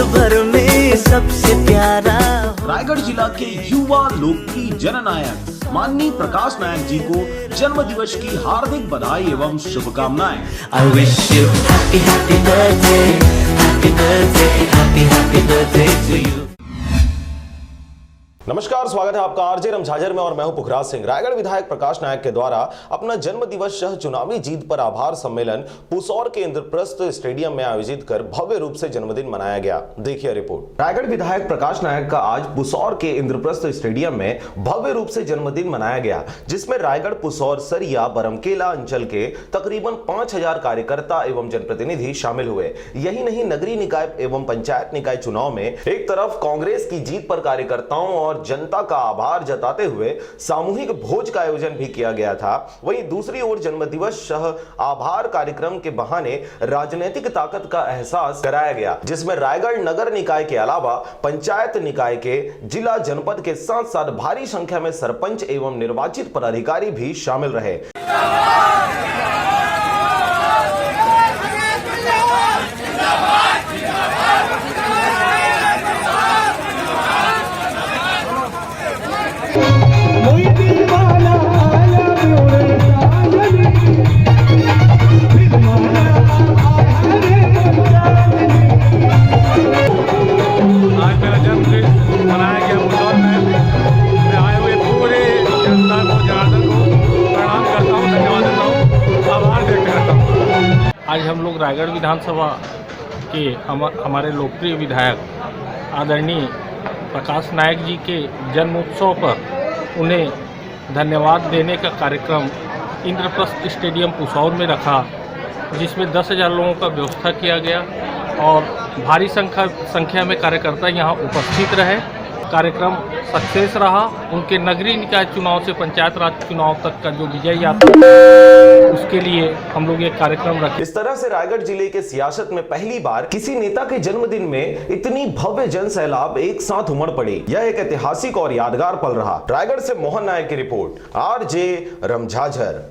भर में सबसे प्यारा। रायगढ़ जिला के युवा लोकप्रिय जननायक माननीय प्रकाश नायक जी को जन्म दिवस की हार्दिक बधाई एवं शुभकामनाएं। I wish you happy happy birthday, happy birthday, happy birthday to you। नमस्कार, स्वागत है आपका आरजे रमझाझर में और मैं हूं पुखराज सिंह। रायगढ़ विधायक प्रकाश नायक के द्वारा अपना जन्म दिवस सह चुनावी जीत पर आभार सम्मेलन पुसौर के इंद्रप्रस्थ स्टेडियम में आयोजित कर भव्य रूप से जन्मदिन मनाया गया। देखिए रिपोर्ट। रायगढ़ विधायक प्रकाश नायक का आज पुसौर के इंद्रप्रस्थ स्टेडियम में भव्य रूप से जन्मदिन मनाया गया, जिसमें रायगढ़, पुसौर, सरिया, बरमकेला अंचल के तकरीबन 5000 कार्यकर्ता एवं जनप्रतिनिधि शामिल हुए। यही नहीं, नगरीय निकाय एवं पंचायत निकाय चुनाव में एक तरफ कांग्रेस की जीत पर कार्यकर्ताओं और जनता का आभार जताते हुए सामूहिक भोज का आयोजन भी किया गया था, वहीं दूसरी ओर जन्मदिवस सह आभार कार्यक्रम के बहाने राजनीतिक ताकत का एहसास कराया गया, जिसमें रायगढ़ नगर निकाय के अलावा पंचायत निकाय के, जिला, जनपद के साथ साथ भारी संख्या में सरपंच एवं निर्वाचित पदाधिकारी भी शामिल रहे। आज हम लोग रायगढ़ विधानसभा के हमारे लोकप्रिय विधायक आदरणीय प्रकाश नायक जी के जन्मोत्सव पर उन्हें धन्यवाद देने का कार्यक्रम इंद्रप्रस्थ स्टेडियम पुसौर में रखा, जिसमें 10,000 लोगों का व्यवस्था किया गया और भारी संख्या में कार्यकर्ता यहाँ उपस्थित रहे। कार्यक्रम सक्सेस रहा। उनके नगरीय निकाय चुनाव से पंचायत राज चुनाव तक का जो विजय यात्रा, उसके लिए हम लोग ये कार्यक्रम रखे। इस तरह से रायगढ़ जिले के सियासत में पहली बार किसी नेता के जन्मदिन में इतनी भव्य जन सैलाब एक साथ उमड़ पड़ी। यह एक ऐतिहासिक और यादगार पल रहा। रायगढ़ से मोहन नायक की रिपोर्ट, आरजे रमझाझर।